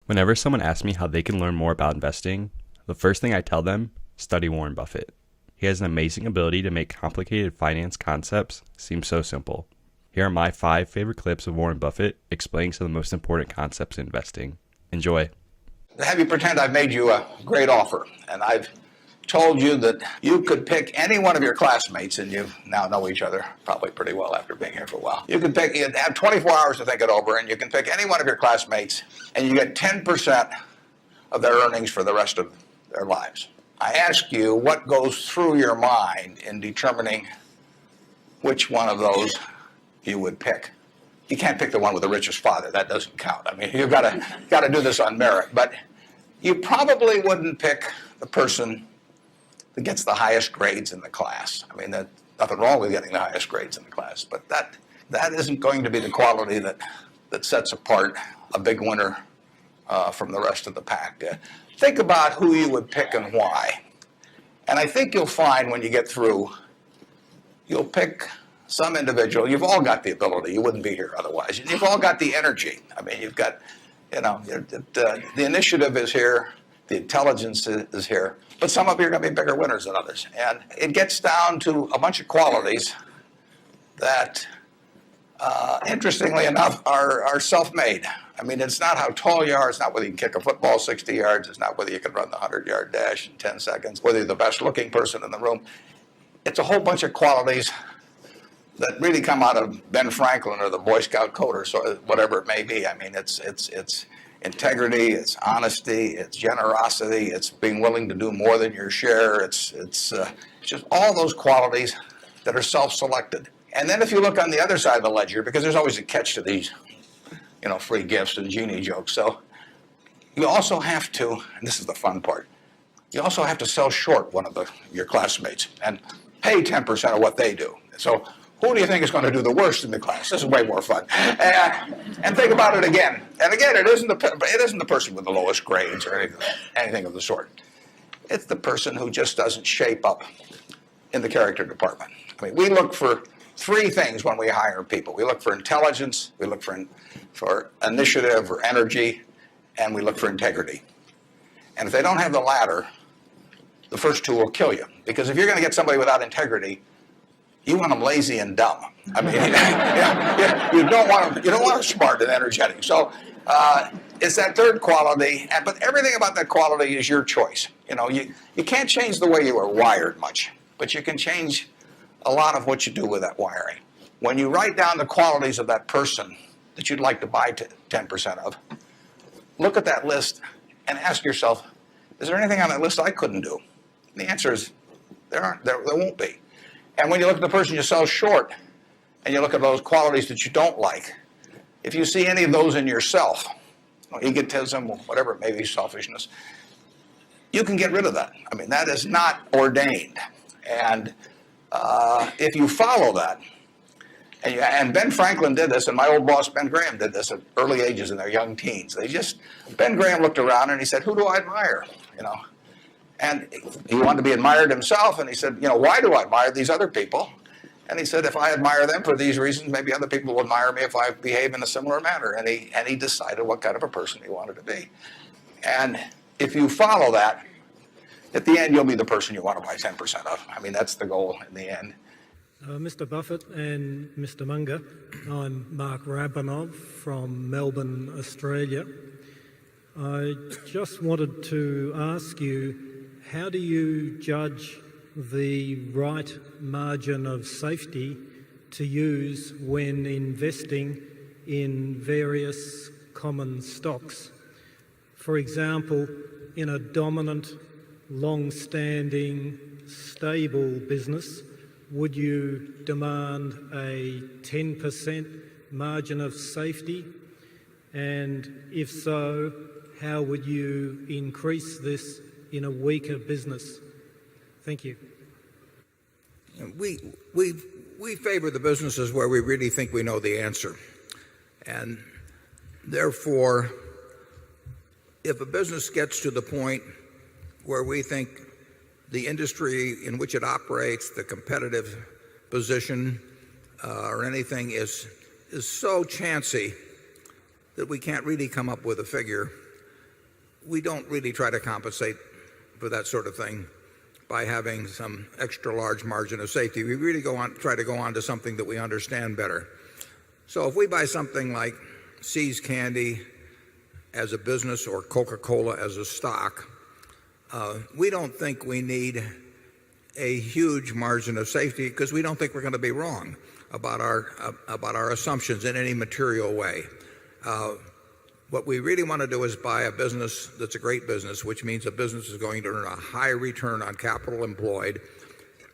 Whenever someone asks me how they can learn more about investing, the first thing I tell them, study Warren Buffett. He has an amazing ability to make complicated finance concepts seem so simple. Here are my 5 favorite clips of Warren Buffett explaining some of the most important concepts in investing. Enjoy. Have you pretend I've made you a great offer, and I've told you that you could pick any one of your classmates, and you now know each other probably pretty well after being here for a while. You have 24 hours to think it over, and you can pick any one of your classmates, and you get 10% of their earnings for the rest of their lives. I ask you what goes through your mind in determining which one of those you would pick. You can't pick the one with the richest father. That doesn't count. I mean, you've got to do this on merit. But you probably wouldn't pick the person that gets the highest grades in the class. I mean, there's nothing wrong with getting the highest grades in the class, but that isn't going to be the quality that sets apart a big winner from the rest of the pack. Think about who you would pick and why. And I think you'll find when you get through, you'll pick some individual. You've all got the ability. You wouldn't be here otherwise. You've all got the energy. I mean, you've got, the initiative is here. The intelligence is here. But some of you are going to be bigger winners than others. And it gets down to a bunch of qualities that, interestingly enough, are self-made. I mean, it's not how tall you are. It's not whether you can kick a football 60 yards. It's not whether you can run the 100-yard dash in 10 seconds, whether you're the best-looking person in the room. It's a whole bunch of qualities that really come out of Ben Franklin or the Boy Scout code or so, whatever it may be. I mean, it's integrity, it's honesty, it's generosity, it's being willing to do more than your share. It's just all those qualities that are self-selected. And then if you look on the other side of the ledger, because there's always a catch to these, free gifts and genie jokes. So you also have to, and this is the fun part, you also have to sell short one of your classmates and pay 10% of what they do. So who do you think is going to do the worst in the class? This is way more fun. And think about it again. And again, it isn't the person with the lowest grades or anything of the sort. It's the person who just doesn't shape up in the character department. I mean, we look for 3 things when we hire people. We look for intelligence, we look for initiative or energy, and we look for integrity. And if they don't have the latter, the first 2 will kill you. Because if you're going to get somebody without integrity, you want them lazy and dumb. I mean, you don't want them smart and energetic. So it's that third quality, but everything about that quality is your choice. You can't change the way you are wired much, but you can change a lot of what you do with that wiring. When you write down the qualities of that person that you'd like to buy 10% of, look at that list and ask yourself, is there anything on that list I couldn't do? And the answer is there won't be. And when you look at the person you sell short, and you look at those qualities that you don't like, if you see any of those in yourself, egotism, whatever it may be, selfishness, you can get rid of that. I mean, that is not ordained. And if you follow that, and Ben Franklin did this, and my old boss Ben Graham did this at early ages in their young teens. Ben Graham looked around and he said, who do I admire? And he wanted to be admired himself, and he said, why do I admire these other people? And he said, if I admire them for these reasons, maybe other people will admire me if I behave in a similar manner. And he decided what kind of a person he wanted to be. And if you follow that, at the end, you'll be the person you want to buy 10% of. I mean, that's the goal in the end. Mr. Buffett and Mr. Munger, I'm Mark Rabanov from Melbourne, Australia. I just wanted to ask you, how do you judge the right margin of safety to use when investing in various common stocks? For example, in a dominant, long-standing, stable business, would you demand a 10% margin of safety? And if so, how would you increase this in a weaker business? Thank you. We favor the businesses where we really think we know the answer. And therefore, if a business gets to the point where we think the industry in which it operates, the competitive position, or anything is so chancy that we can't really come up with a figure, we don't really try to compensate for that sort of thing by having some extra large margin of safety. We really try to go on to something that we understand better. So if we buy something like See's Candy as a business or Coca-Cola as a stock, we don't think we need a huge margin of safety because we don't think we're going to be wrong about our assumptions in any material way. What we really want to do is buy a business that's a great business, which means a business is going to earn a high return on capital employed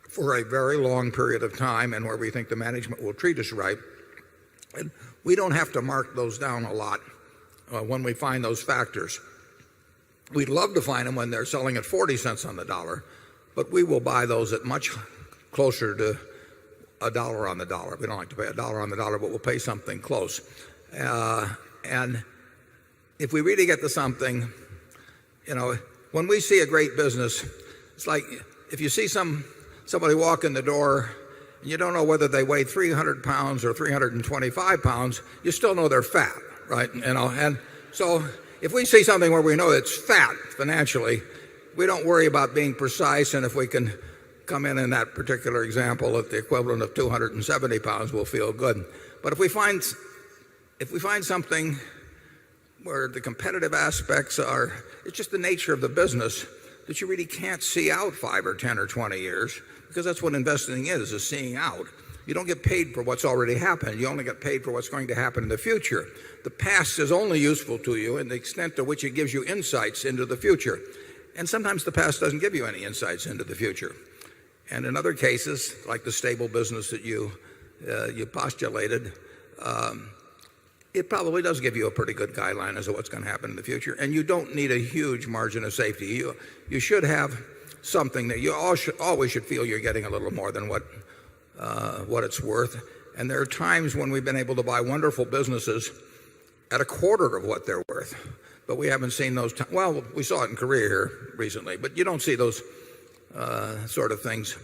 for a very long period of time and where we think the management will treat us right. And we don't have to mark those down a lot when we find those factors. We'd love to find them when they're selling at 40 cents on the dollar, but we will buy those at much closer to a dollar on the dollar. We don't like to pay a dollar on the dollar, but we'll pay something close. And if we really get to something, when we see a great business, it's like if you see somebody walk in the door and you don't know whether they weigh 300 pounds or 325 pounds, you still know they're fat, right? And so if we see something where we know it's fat financially, we don't worry about being precise, and if we can come in that particular example at the equivalent of 270 pounds, we'll feel good. But if we find something where the competitive aspects are, it's just the nature of the business that you really can't see out 5 or 10 or 20 years, because that's what investing is seeing out. You don't get paid for what's already happened. You only get paid for what's going to happen in the future. The past is only useful to you in the extent to which it gives you insights into the future. And sometimes the past doesn't give you any insights into the future. And in other cases, like the stable business that you postulated, it probably does give you a pretty good guideline as to what's going to happen in the future. And you don't need a huge margin of safety. You should have something that you always should feel you're getting a little more than what it's worth. And there are times when we've been able to buy wonderful businesses at a quarter of what they're worth. But we haven't seen those. Well, we saw it in Korea here recently, but you don't see those sort of things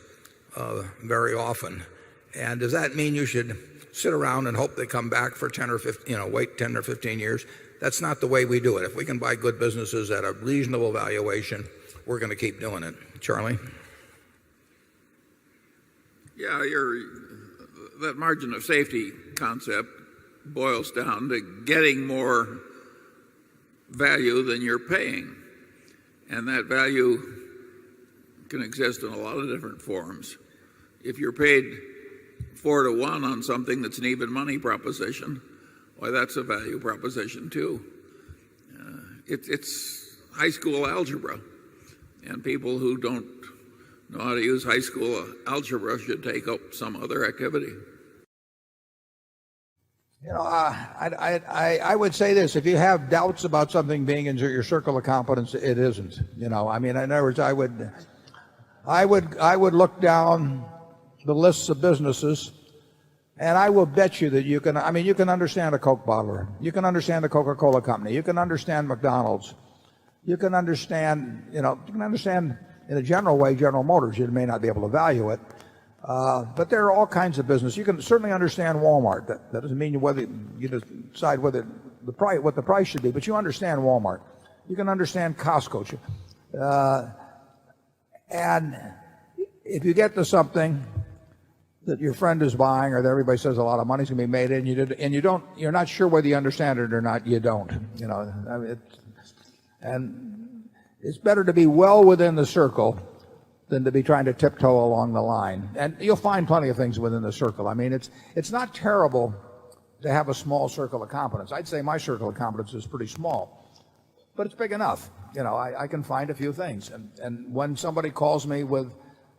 very often. And does that mean you should sit around and hope they come back for 10 or 15, wait 10 or 15 years? That's not the way we do it. If we can buy good businesses at a reasonable valuation, we're going to keep doing it. Charlie? Yeah, that margin of safety concept boils down to getting more value than you're paying. And that value can exist in a lot of different forms. If you're paid 4 to 1 on something that's an even money proposition, why, that's a value proposition too. It's high school algebra, and people who don't know how to use high school algebra should take up some other activity. I would say this: if you have doubts about something being in your circle of competence, it isn't. I mean, in other words, I would look down the lists of businesses, and I will bet you that you can understand a Coke bottler, you can understand the Coca-Cola company, you can understand McDonald's, you can understand in a general way General Motors. You may not be able to value it, but there are all kinds of business. You can certainly understand Walmart. That doesn't mean whether you decide what the price should be, but you understand Walmart. You can understand Costco, and if you get to something that your friend is buying, or that everybody says a lot of money's going to be made in, you're not sure whether you understand it or not, you don't. And it's better to be well within the circle than to be trying to tiptoe along the line. And you'll find plenty of things within the circle. I mean, it's not terrible to have a small circle of competence. I'd say my circle of competence is pretty small, but it's big enough. I can find a few things. And when somebody calls me with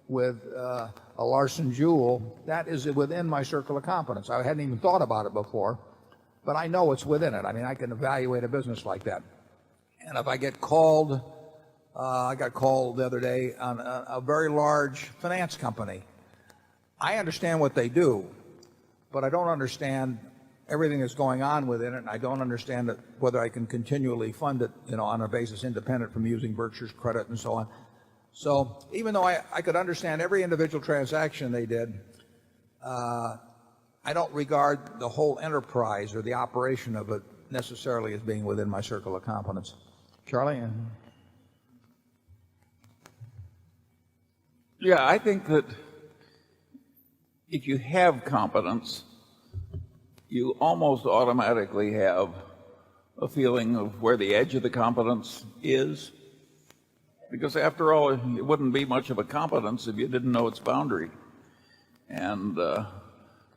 a Larson Jewel, that is within my circle of competence. I hadn't even thought about it before, but I know it's within it. I mean, I can evaluate a business like that. And if I get called, I got called the other day on a very large finance company. I understand what they do, but I don't understand everything that's going on within it, and I don't understand whether I can continually fund it, on a basis independent from using Berkshire's credit and so on. So even though I could understand every individual transaction they did, I don't regard the whole enterprise or the operation of it necessarily as being within my circle of competence. Charlie? Yeah, I think that if you have competence, you almost automatically have a feeling of where the edge of the competence is. Because after all, it wouldn't be much of a competence if you didn't know its boundary. And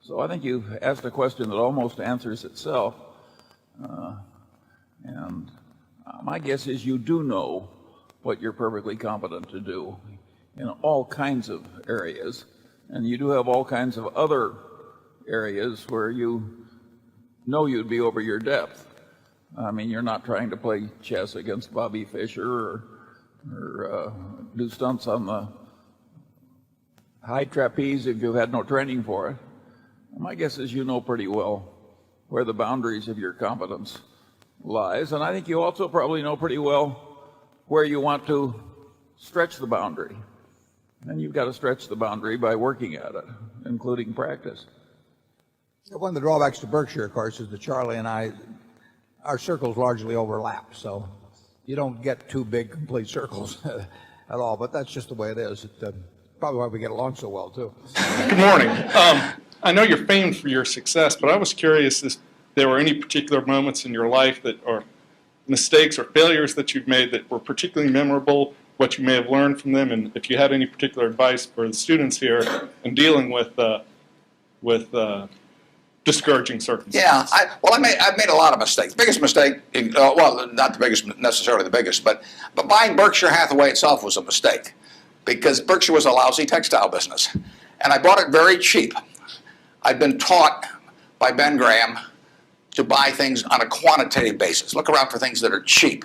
so I think you've asked a question that almost answers itself. And my guess is you do know what you're perfectly competent to do in all kinds of areas. And you do have all kinds of other areas where you know you'd be over your depth. I mean, you're not trying to play chess against Bobby Fischer or do stunts on the high trapeze if you've had no training for it. My guess is you know pretty well where the boundaries of your competence lies, and I think you also probably know pretty well where you want to stretch the boundary. And you've got to stretch the boundary by working at it, including practice. One of the drawbacks to Berkshire, of course, is that Charlie and I, our circles largely overlap, so you don't get two big complete circles at all, but that's just the way it is. Probably why we get along so well, too. Good morning. I know you're famed for your success, but I was curious if there were any particular moments in your life that, or mistakes or failures that you've made that were particularly memorable, what you may have learned from them, and if you had any particular advice for the students here in dealing with discouraging circumstances. Yeah, I've made a lot of mistakes. Biggest mistake, well, not the biggest, necessarily the biggest, but buying Berkshire Hathaway itself was a mistake because Berkshire was a lousy textile business, and I bought it very cheap. I'd been taught by Ben Graham to buy things on a quantitative basis. Look around for things that are cheap,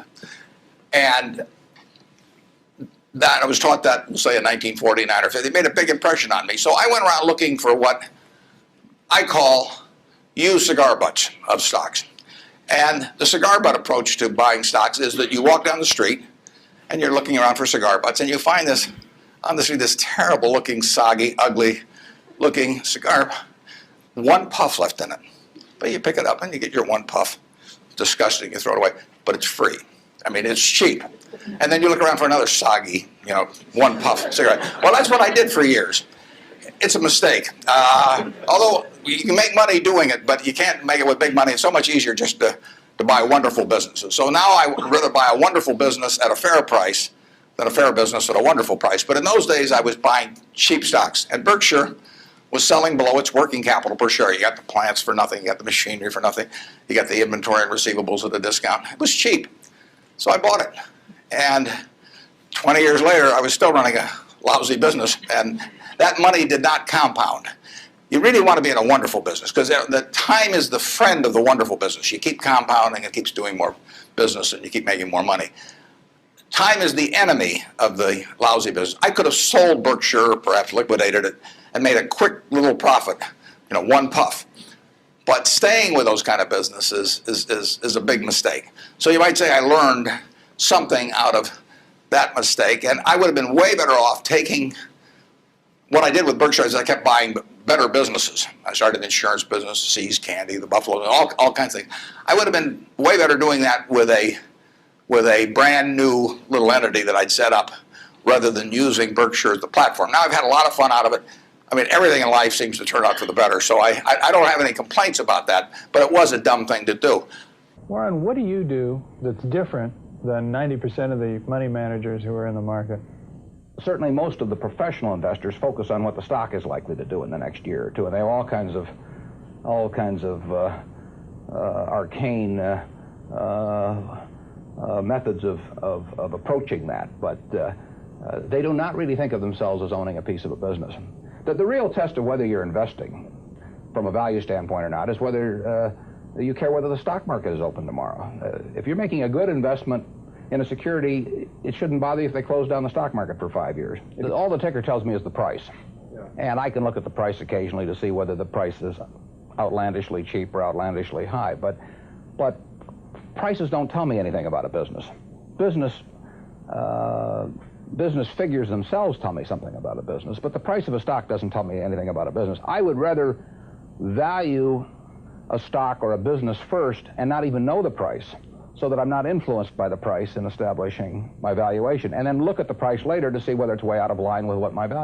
and that I was taught that, say, in 1949 or 50. It made a big impression on me. So I went around looking for what I call used cigar butts of stocks. And the cigar butt approach to buying stocks is that you walk down the street and you're looking around for cigar butts and you find this, on the street, this terrible looking, soggy, ugly looking cigar, one puff left in it. But you pick it up and you get your one puff. It's disgusting, you throw it away, but it's free. I mean, it's cheap. And then you look around for another soggy, one puff cigarette. Well, that's what I did for years. It's a mistake. Although you can make money doing it, but you can't make it with big money. It's so much easier just to buy wonderful businesses. So now I would rather buy a wonderful business at a fair price than a fair business at a wonderful price. But in those days, I was buying cheap stocks. And Berkshire was selling below its working capital per share. You got the plants for nothing. You got the machinery for nothing. You got the inventory and receivables at a discount. It was cheap. So I bought it. And 20 years later, I was still running a lousy business. And that money did not compound. You really want to be in a wonderful business because the time is the friend of the wonderful business. You keep compounding, it keeps doing more business, and you keep making more money. Time is the enemy of the lousy business. I could have sold Berkshire, perhaps liquidated it, and made a quick little profit, one puff. But staying with those kind of businesses is a big mistake. So you might say I learned something out of that mistake, and I would have been way better off taking what I did with Berkshire is I kept buying better businesses. I started an insurance business, See's Candy, the Buffalo, all kinds of things. I would have been way better doing that with a brand new little entity that I'd set up rather than using Berkshire as the platform. Now I've had a lot of fun out of it. I mean, everything in life seems to turn out for the better, so I don't have any complaints about that, but it was a dumb thing to do. Warren, what do you do that's different than 90% of the money managers who are in the market? Certainly most of the professional investors focus on what the stock is likely to do in the next year or two, and they have all kinds of arcane methods of approaching that, but they do not really think of themselves as owning a piece of a business. The real test of whether you're investing from a value standpoint or not is whether you care whether the stock market is open tomorrow. If you're making a good investment in a security, it shouldn't bother you if they close down the stock market for 5 years. All the ticker tells me is the price. Yeah. And I can look at the price occasionally to see whether the price is outlandishly cheap or outlandishly high. But prices don't tell me anything about a business. Business figures themselves tell me something about a business, but the price of a stock doesn't tell me anything about a business. I would rather value a stock or a business first and not even know the price so that I'm not influenced by the price in establishing my valuation, and then look at the price later to see whether it's way out of line with what my value